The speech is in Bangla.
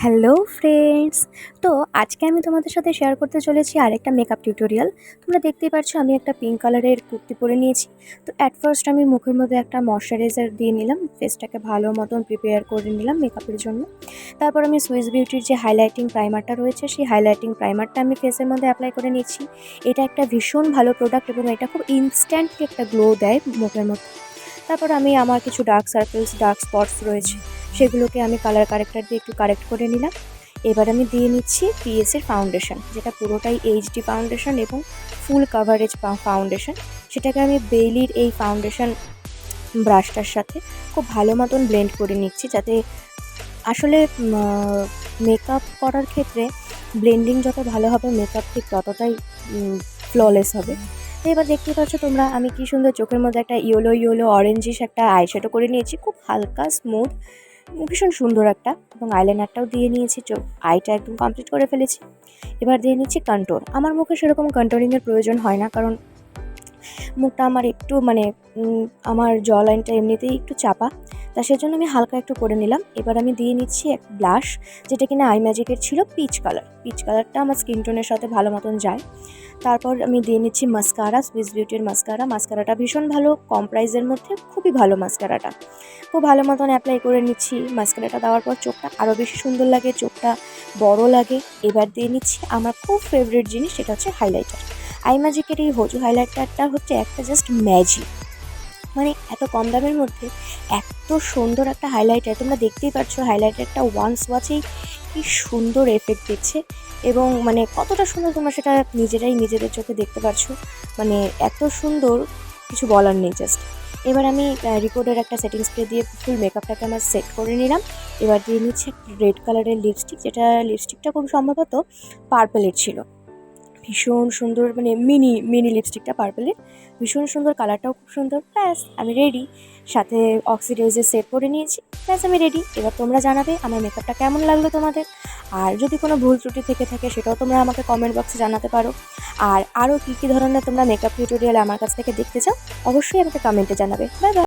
Hello friends. তো আজকে আমি তোমাদের সাথে শেয়ার করতে চলেছি আরেকটা মেকআপ টিউটোরিয়াল। তোমরা দেখতেই পাচ্ছ আমি একটা পিঙ্ক কালারের কুর্তি পরে নিয়েছি। তো অ্যাট ফার্স্ট আমি মুখের মধ্যে একটা ময়শ্চারাইজার দিয়ে নিলাম, ফেসটাকে ভালো মতন প্রিপেয়ার করে নিলাম মেকআপের জন্য। তারপর আমি সুইস বিউটির যে হাইলাইটিং প্রাইমারটা রয়েছে সেই হাইলাইটিং প্রাইমারটা আমি ফেসের মধ্যে অ্যাপ্লাই করে নিচ্ছি। এটা একটা ভীষণ ভালো প্রোডাক্ট এবং এটা খুব ইনস্ট্যান্টলি একটা গ্লো দেয় মুখের মধ্যে। তারপর আমি আমার কিছু ডার্ক সার্কেলস, ডার্ক স্পটস রয়েছে, সেগুলোকে আমি কালার কারেক্টার দিয়ে একটু কারেক্ট করে নিলাম। এবার আমি দিয়ে নিচ্ছি পিএসের ফাউন্ডেশন, যেটা পুরোটাই এইচডি ফাউন্ডেশন এবং ফুল কাভারেজ ফাউন্ডেশন। সেটাকে আমি বেইলির এই ফাউন্ডেশন ব্রাশটার সাথে খুব ভালো মতন ব্লেন্ড করে নিচ্ছি, যাতে আসলে মেকআপ করার ক্ষেত্রে ব্লেন্ডিং যত ভালো হবে মেকআপ ঠিক ততটাই ফ্ললেস হবে। তো এবার দেখতে পাচ্ছ তোমরা আমি কি সুন্দর চোখের মধ্যে একটা ইয়েলো অরেঞ্জিশ একটা আইশ্যাডো করে নিয়েছি, খুব হালকা স্মুথ, ভীষণ সুন্দর একটা, এবং আইলাইনারটাও দিয়ে নিয়েছি, আইটা একদম কমপ্লিট করে ফেলেছি। এবার দিয়ে নিচ্ছি কন্ট্রোল। আমার মুখে সেরকম কন্ট্রোলিংয়ের প্রয়োজন হয় না, কারণ মুখটা আমার একটু আমার জ লাইনটা এমনিতেই একটু চাপা, তা সেজন্য আমি হালকা একটু করে নিলাম। এবার আমি দিয়ে নিচ্ছি এক ব্লাশ, যেটা কিনা আই ম্যাজিকের ছিল, পিচ কালারটা আমার স্কিন টোনের সাথে ভালো মতন যায়। তারপর আমি দিয়ে নিচ্ছি মাস্কারা, সুইস বিউটির মাস্কারাটা ভীষণ ভালো, কম প্রাইসের মধ্যে খুবই ভালো মাস্কারাটা, খুব ভালো মতন অ্যাপ্লাই করে নিচ্ছি। মাস্কারাটা দেওয়ার পর চোখটা আরও বেশি সুন্দর লাগে, চোখটা বড় লাগে। এবার দিয়ে নিচ্ছি আমার খুব ফেভারিট জিনিস, সেটা হচ্ছে হাইলাইটার। আই ম্যাজিকের এই হজু হাইলাইটারটা হচ্ছে একটা জাস্ট ম্যাজিক, এত কম দামের মধ্যে এত সুন্দর একটা হাইলাইটার। তোমরা দেখতেই পাচ্ছ হাইলাইটারটা ওয়ান্স ওয়াচেই কি সুন্দর এফেক্ট দিচ্ছে, এবং কতটা সুন্দর তোমরা সেটা নিজেদের চোখে দেখতে পাচ্ছ। এত সুন্দর, কিছু বলার নেই জাস্ট। এবার আমি রিকোডের একটা সেটিং স্প্রে দিয়ে ফুল মেকআপটাকে আমার সেট করে নিলাম। এবার দিয়ে নিচ্ছি রেড কালারের লিপস্টিক, যেটা লিপস্টিকটা খুব সম্ভবত পার্পেলের ছিল, ভীষণ সুন্দর, মিনি লিপস্টিকটা পার্পেলের, ভীষণ সুন্দর, কালারটাও খুব সুন্দর। ব্যাস আমি রেডি, সাথে অক্সিডাইজার সেট করে নিয়েছি, ব্যাস আমি রেডি। এবার তোমরা জানাবে আমার মেকআপটা কেমন লাগলো তোমাদের, আর যদি কোনো ভুল ত্রুটি থেকে থাকে সেটাও তোমরা আমাকে কমেন্ট বক্সে জানাতে পারো। আর আরও কী ধরনের তোমরা মেকআপ টিউটোরিয়াল আমার কাছ থেকে দেখতে চাও অবশ্যই আমাকে কমেন্টে জানাবে। Bye bye.